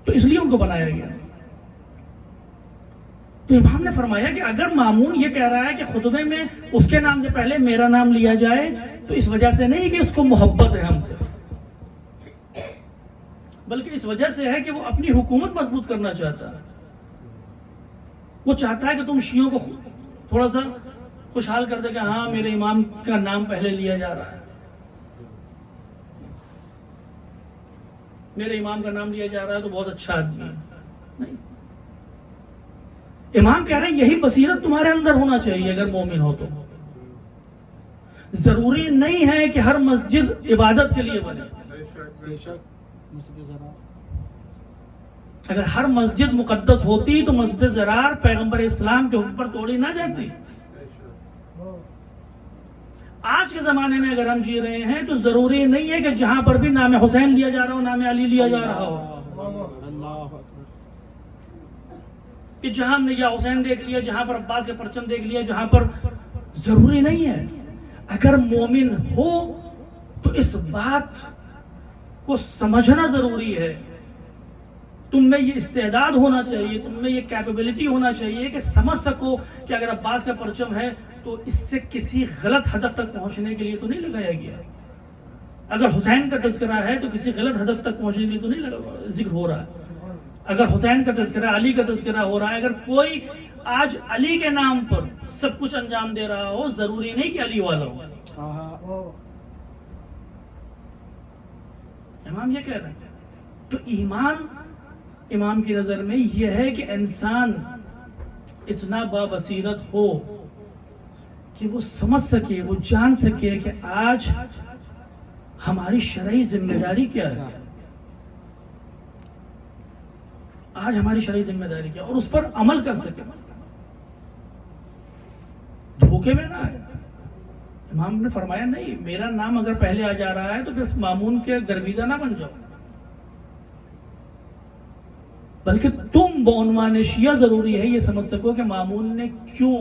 تو اس لیے ان کو بنایا گیا. تو امام نے فرمایا کہ اگر مامون یہ کہہ رہا ہے کہ خطبے میں اس کے نام سے پہلے میرا نام لیا جائے تو اس وجہ سے نہیں کہ اس کو محبت ہے ہم سے، بلکہ اس وجہ سے ہے کہ وہ اپنی حکومت مضبوط کرنا چاہتا ہے. وہ چاہتا ہے کہ تم شیعوں کو تھوڑا سا خوشحال کر دے کہ ہاں میرے امام کا نام پہلے لیا جا رہا ہے، میرے امام کا نام لیا جا رہا ہے تو بہت اچھا آدمی ہے. نہیں، امام کہہ رہے ہیں یہی بصیرت تمہارے اندر ہونا چاہیے اگر مومن ہو تو. ضروری نہیں ہے کہ ہر مسجد عبادت کے لیے بنے. اگر ہر مسجد مقدس ہوتی تو مسجد زرار پیغمبر اسلام کے حکم پر توڑی نہ جاتی. آج کے زمانے میں اگر ہم جی رہے ہیں تو ضروری نہیں ہے کہ جہاں پر بھی نام حسین لیا جا رہا ہو، نام علی لیا جا رہا ہو، کہ جہاں ہم نے یا حسین دیکھ لیا، جہاں پر عباس کے پرچم دیکھ لیا، جہاں پر ضروری نہیں ہے. اگر مومن ہو تو اس بات کو سمجھنا ضروری ہے. تم میں یہ استعداد ہونا چاہیے، تم میں یہ کیپیبلٹی ہونا چاہیے کہ سمجھ سکو کہ اگر عباس کا پرچم ہے تو اس سے کسی غلط ہدف تک پہنچنے کے لیے تو نہیں لگایا گیا. اگر حسین کا تذکرہ ہے تو کسی غلط ہدف تک پہنچنے کے لیے تو نہیں ذکر ہو رہا ہے. اگر حسین کا تذکرہ، علی کا تذکرہ ہو رہا ہے، اگر کوئی آج علی کے نام پر سب کچھ انجام دے رہا ہو، ضروری نہیں کہ علی والا ہو. امام یہ کہہ رہے ہیں. تو ایمان امام کی نظر میں یہ ہے کہ انسان اتنا بابصیرت ہو کہ وہ سمجھ سکے، وہ جان سکے کہ آج ہماری شرعی ذمہ داری کیا ہے، آج ہماری شرعی ذمہ داری کیا، اور اس پر عمل کر سکے، دھوکے میں نہ آئے. امام نے فرمایا نہیں، میرا نام اگر پہلے آ جا رہا ہے تو بس مامون کے گرویدہ نہ بن جاؤ، بلکہ تم بعنوان شیعہ ضروری ہے یہ سمجھ سکو کہ مامون نے کیوں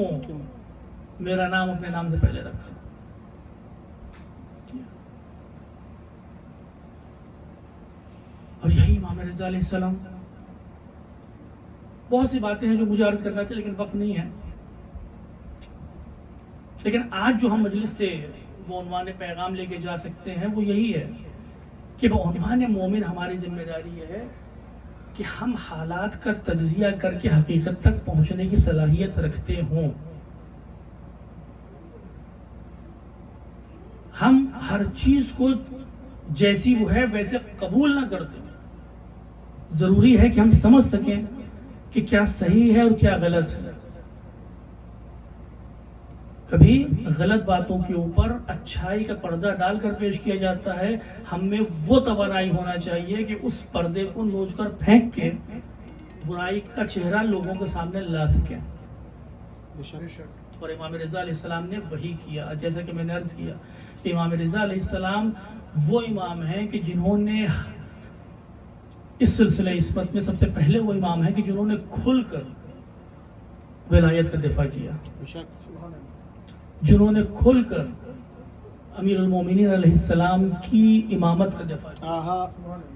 میرا نام اپنے نام سے پہلے رکھا. اور یہی امام رضا علیہ السلام. بہت سی باتیں ہیں جو مجھے عرض کرنا تھا لیکن وقت نہیں ہے. لیکن آج جو ہم مجلس سے بعنوان پیغام لے کے جا سکتے ہیں وہ یہی ہے کہ بعنوان مومن ہماری ذمہ داری یہ ہے کہ ہم حالات کا تجزیہ کر کے حقیقت تک پہنچنے کی صلاحیت رکھتے ہوں. ہم ہر چیز کو جیسی وہ ہے ویسے قبول نہ کرتے. ضروری ہے کہ ہم سمجھ سکیں کہ کیا صحیح ہے اور کیا غلط ہے. کبھی غلط باتوں کے اوپر اچھائی کا پردہ ڈال کر پیش کیا جاتا ہے. ہم میں وہ توانائی ہونا چاہیے کہ اس پردے کو نوچ کر پھینک کے برائی کا چہرہ لوگوں کے سامنے لا سکیں. اور امام رضا علیہ السلام نے وہی کیا. جیسا کہ میں نے عرض کیا کہ امام رضا علیہ السلام وہ امام ہیں کہ جنہوں نے اس سلسلہ عصمت میں سب سے پہلے وہ امام ہیں کہ جنہوں نے کھل کر ولایت کا دفاع کیا، جنہوں نے کھل کر امیر المومنین علیہ السلام کی امامت کا دفاع کیا،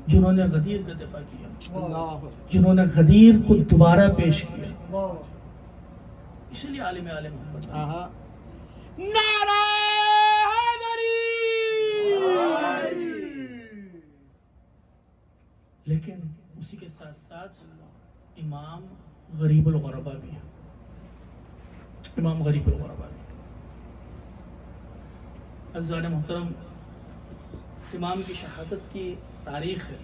جنہوں نے غدیر کا دفاع کیا، جنہوں نے غدیر کو دوبارہ پیش کیا. اسی لیے عالم محمد نعرہ حیدری. لیکن اسی کے ساتھ ساتھ امام غریب الغربا بھی ہے. امام غریب الغربا بھی. عزیزان محترم، امام کی شہادت کی تاریخ ہے.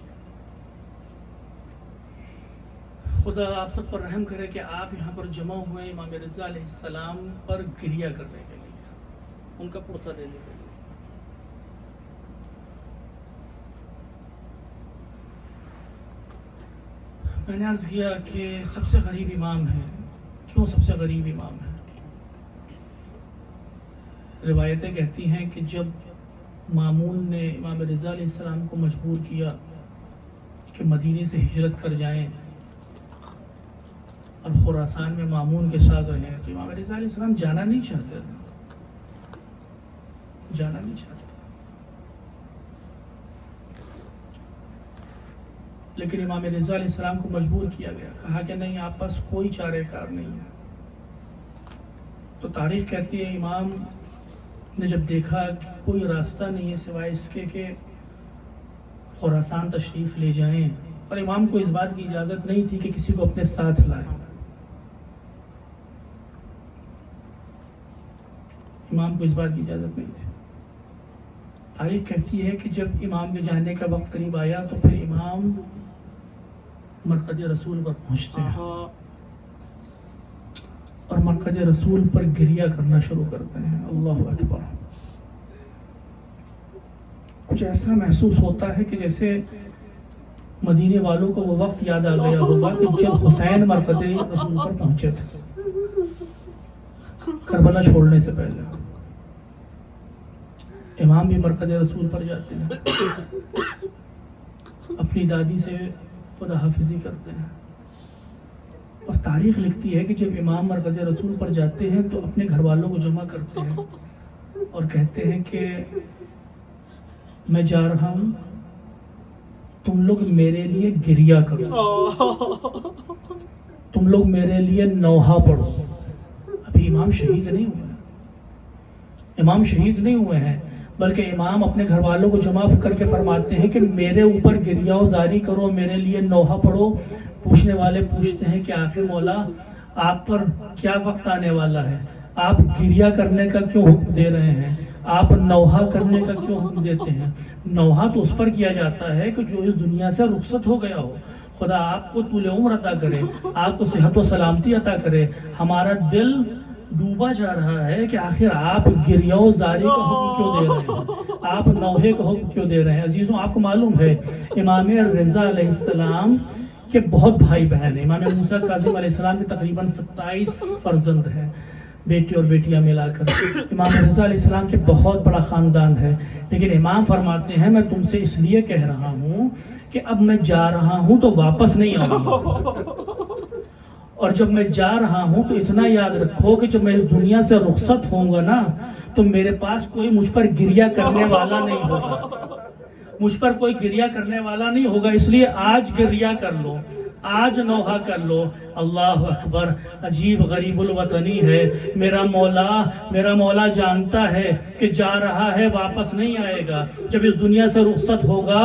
خدا آپ سب پر رحم کرے کہ آپ یہاں پر جمع ہوئے امام رضا علیہ السلام پر گریہ کرنے کے لیے، ان کا پرسہ دینے کے لیے. میں نے عرض کیا کہ سب سے غریب امام ہے. کیوں سب سے غریب امام ہے؟ روایتیں کہتی ہیں کہ جب مامون نے امام رضا علیہ السلام کو مجبور کیا کہ مدینے سے ہجرت کر جائیں اور خراسان میں مامون کے ساتھ رہیں، تو امام رضا علیہ السلام جانا نہیں چاہتے تھے. جانا نہیں چاہتے. لیکن امام رضا علیہ السلام کو مجبور کیا گیا. کہا کہ نہیں، آپ پاس کوئی چارہ کار نہیں ہے. تو تاریخ کہتی ہے امام نے جب دیکھا کہ کوئی راستہ نہیں ہے سوائے اس کے کہ خراسان تشریف لے جائیں، اور امام کو اس بات کی اجازت نہیں تھی کہ کسی کو اپنے ساتھ لائیں. امام کو اس بات کی اجازت نہیں تھی. تاریخ کہتی ہے کہ جب امام کے جانے کا وقت قریب آیا تو پھر امام مرقد رسول پر پہنچتے ہیں اور مرقد رسول پر گریہ کرنا شروع کرتے ہیں. اللہ اکبر. کچھ ایسا محسوس ہوتا ہے کہ جیسے مدینے والوں کو وہ وقت یاد آ گیا ہوگا کہ جب حسین مرقد رسول پر پہنچے تھے کربلا چھوڑنے سے پہلے. امام بھی مرقد رسول پر جاتے ہیں، اپنی دادی سے خدا حافظی کرتے ہیں. اور تاریخ لکھتی ہے کہ جب امام مرقد رسول پر جاتے ہیں تو اپنے گھر والوں کو جمع کرتے ہیں اور کہتے ہیں کہ میں جا رہا ہوں، تم لوگ میرے لیے گریہ کرو، تم لوگ میرے لیے نوحہ پڑھو. ابھی امام شہید نہیں ہوئے ہیں، امام شہید نہیں ہوئے ہیں، بلکہ امام اپنے گھر والوں کو جمع کر کے فرماتے ہیں کہ میرے اوپر گریہ و زاری کرو، میرے لیے نوحہ پڑھو. پوچھنے والے پوچھتے ہیں کہ آخر مولا آپ پر کیا وقت آنے والا ہے؟ آپ گریہ کرنے کا کیوں حکم دے رہے ہیں؟ آپ نوحہ کرنے کا کیوں حکم دیتے ہیں؟ نوحہ تو اس پر کیا جاتا ہے کہ جو اس دنیا سے رخصت ہو گیا ہو. خدا آپ کو طول عمر عطا کرے، آپ کو صحت و سلامتی عطا کرے. ہمارا دل ڈوبا جا رہا ہے کہ آخر آپ گریہ و زاری کا حکم کیوں دے رہے ہیں؟ آپ نوحے کا حکم کیوں دے رہے ہیں؟ عزیزوں، آپ کو معلوم ہے امام رضا علیہ السلام کے بہت بھائی بہن ہیں. امام موسیٰ کاظم علیہ السلام کے تقریباً 27 فرزند ہیں، بیٹی اور بیٹیاں ملا کر. امام رضا علیہ السلام کے بہت بڑا خاندان ہے. لیکن امام فرماتے ہیں میں تم سے اس لیے کہہ رہا ہوں کہ اب میں جا رہا ہوں تو واپس نہیں آؤں گا، اور جب میں جا رہا ہوں تو اتنا یاد رکھو کہ جب میں اس دنیا سے رخصت ہوں گا نا تو میرے پاس کوئی مجھ پر گریہ کرنے والا نہیں ہوگا، مجھ پر کوئی گریہ کرنے والا نہیں ہوگا. اس لیے آج گریہ کر لو، آج نوحہ کر لو. اللہ اکبر. عجیب غریب الوطنی ہے. میرا مولا جانتا ہے کہ جا رہا ہے، واپس نہیں آئے گا. جب اس دنیا سے رخصت ہوگا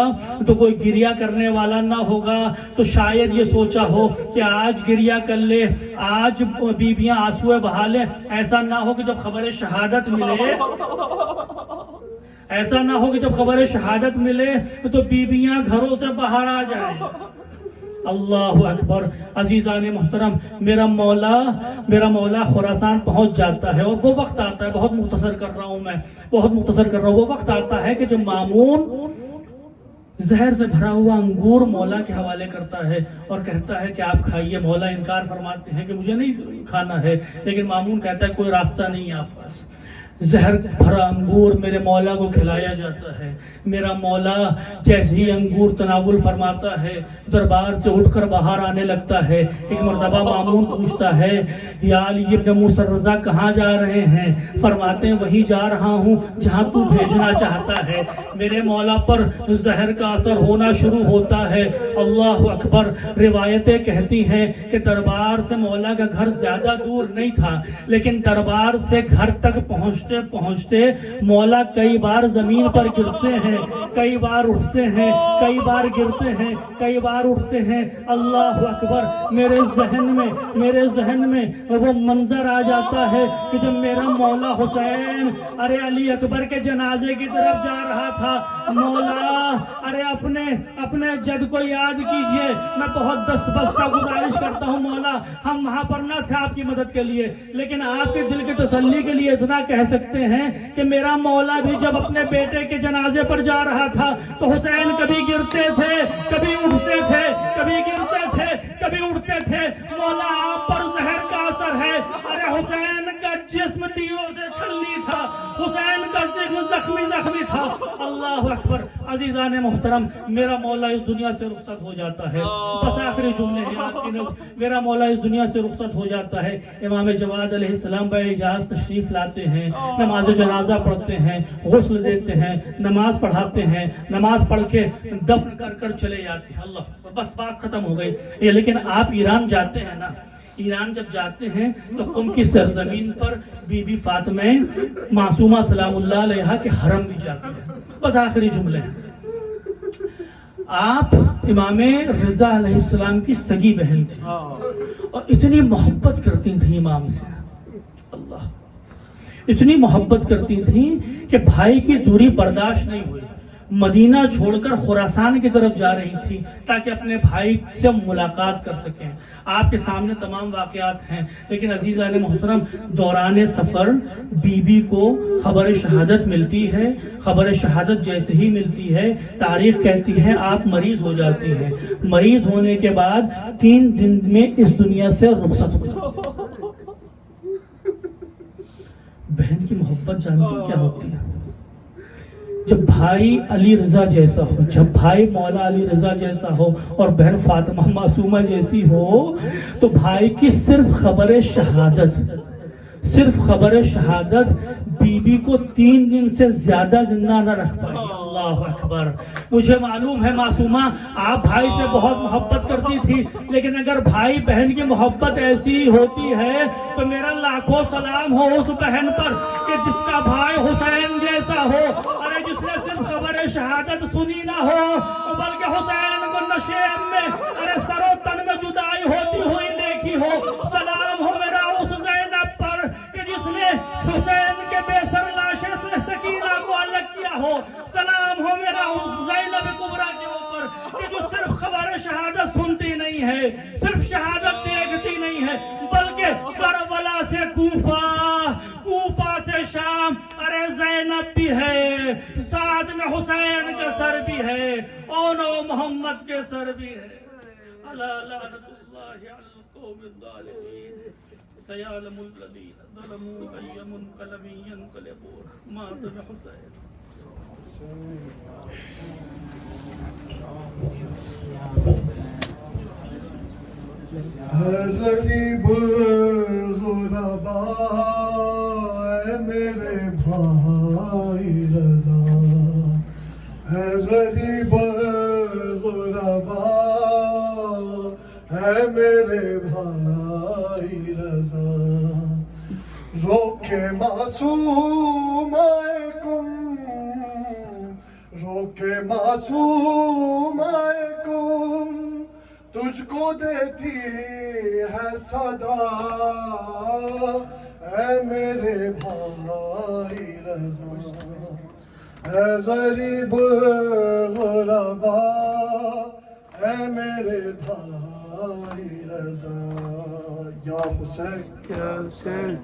تو کوئی گریہ کرنے والا نہ ہوگا. تو شاید یہ سوچا ہو کہ آج گریہ کر لے، آج بیویاں آنسوئے بہا لیں. ایسا نہ ہو کہ جب خبر شہادت ملے، ایسا نہ ہو کہ جب خبر شہادت ملے تو بیویاں گھروں سے باہر آ جائیں. اللہ اکبر. عزیزان محترم، میرا مولا خراسان پہنچ جاتا ہے اور وہ وقت آتا ہے، بہت مختصر کر رہا ہوں، وہ وقت آتا ہے کہ جب مامون زہر سے بھرا ہوا انگور مولا کے حوالے کرتا ہے اور کہتا ہے کہ آپ کھائیے. مولا انکار فرماتے ہیں کہ مجھے نہیں کھانا ہے، لیکن مامون کہتا ہے کوئی راستہ نہیں ہے آپ پاس. زہر بھرا انگور میرے مولا کو کھلایا جاتا ہے. میرا مولا جیسے ہی انگور تناول فرماتا ہے دربار سے اٹھ کر باہر آنے لگتا ہے. ایک مرتبہ مامون پوچھتا ہے یا علی ابن موسیٰ الرضا کہاں جا رہے ہیں؟ فرماتے ہیں وہی جا رہا ہوں جہاں تو بھیجنا چاہتا ہے. میرے مولا پر زہر کا اثر ہونا شروع ہوتا ہے. اللہ اکبر. روایتیں کہتی ہیں کہ دربار سے مولا کا گھر زیادہ دور نہیں تھا، لیکن دربار سے گھر تک پہنچتے مولا کئی بار زمین پر گرتے ہیں، کئی بار اٹھتے ہیں، کئی بار گرتے ہیں، کئی بار اٹھتے ہیں. اللہ اکبر. میرے ذہن میں وہ منظر آ جاتا ہے کہ جب میرا مولا حسین علی اکبر کے جنازے کی طرف جا رہا تھا. مولا اپنے جد کو یاد کیجئے. میں بہت دستبستہ گزارش کرتا ہوں مولا، ہم وہاں پر نہ تھے آپ کی مدد کے لیے، لیکن آپ کے دل کی تسلی کے لیے اتنا کہہ سکتے ہیں کہ میرا مولا بھی جب اپنے بیٹے کے جنازے پر جا رہا تھا تو حسین کبھی گرتے تھے، کبھی اٹھتے تھے، کبھی گرتے تھے، کبھی اٹھتے تھے. مولا آپ پر زہر کا اثر ہے. حسین کا جسم تیروں سے چھلنی تھا، حسین کا جسم زخمی تھا. اللہ اکبر. عزیزان محترم، میرا مولا اس دنیا سے رخصت ہو جاتا ہے. بس آخری جملے ہیں آپ کی نفس. میرا مولا اس دنیا سے رخصت ہو جاتا ہے. امام جواد علیہ السلام باعجاز تشریف لاتے ہیں، نماز جنازہ پڑھتے ہیں، غسل دیتے ہیں، نماز پڑھاتے ہیں، نماز پڑھ کے دفن کر چلے جاتے ہیں. اللہ، بس بات ختم ہو گئی. لیکن آپ ایران جاتے ہیں نا، ایران جب جاتے ہیں تو ان کی سرزمین پر بی بی فاطمہ معصومہ سلام اللہ علیہا کے حرم بھی جاتے ہیں. بس آخری جملے ہیں. آپ امام رضا علیہ السلام کی سگی بہن تھی اور اتنی محبت کرتی تھی امام سے. اللہ، اتنی محبت کرتی تھی کہ بھائی کی دوری برداشت نہیں ہوئی. مدینہ چھوڑ کر خراسان کی طرف جا رہی تھی تاکہ اپنے بھائی سے ملاقات کر سکیں. آپ کے سامنے تمام واقعات ہیں، لیکن عزیزان محترم دوران سفر بی بی کو خبر شہادت ملتی ہے. خبر شہادت جیسے ہی ملتی ہے تاریخ کہتی ہے آپ مریض ہو جاتی ہیں. مریض ہونے کے بعد 3 دن میں اس دنیا سے رخصت ہو جاتی ہے. بہن کی محبت جانتی کیا ہوتی ہے؟ جب بھائی علی رضا جیسا ہو، جب بھائی مولا علی رضا جیسا ہو اور بہن فاطمہ معصومہ جیسی ہو تو بھائی کی صرف خبر شہادت بی بی کو 3 دن سے زیادہ زندہ نہ رکھ پائی. اللہ اکبر. مجھے معلوم ہے معصومہ آپ بھائی سے بہت محبت کرتی تھی، لیکن اگر بھائی بہن کی محبت ایسی ہوتی ہے تو میرا لاکھوں سلام ہو اس بہن پر کہ جس کا بھائی حسین جیسا ہو، جس نے صرف خبر شہادت سنی نہ ہو بلکہ حسین کو نشے میں سر و تن میں جدائی ہوتی ہوئی دیکھی ہو. سلام ہو میرا اس زینب پر کہ جس نے حسین کے بے سر لاشے سے سکینہ کو الگ کیا ہو. سلام ہو میرا اس زینب کبریٰ کے اوپر کہ جو صرف خبر شہادت سنتی نہیں ہے، صرف شہادت دیکھتی نہیں ہے، بلکہ کربلا سے کوفہ سے شام زینب بھی ہے، ساتھ میں حسین کا سر بھی ہے، اور محمد کے سر بھی ہے. الا لعنت اللہ علی القوم الظالمین. سیعلم الذین ظلموا ای منقلب ینقلبون. مات الحسین. غریب غربا اے میرے بھائی رضا، اے غریب غربا اے میرے بھائی رضا. روکے معصوم آئے کم، روکے معصوم آئے کم، تجھ کو دیتی ہے صدا اے میرے بھائی رضا. اے غریب غربا اے میرے بھائی رضا یا حسین یا حسین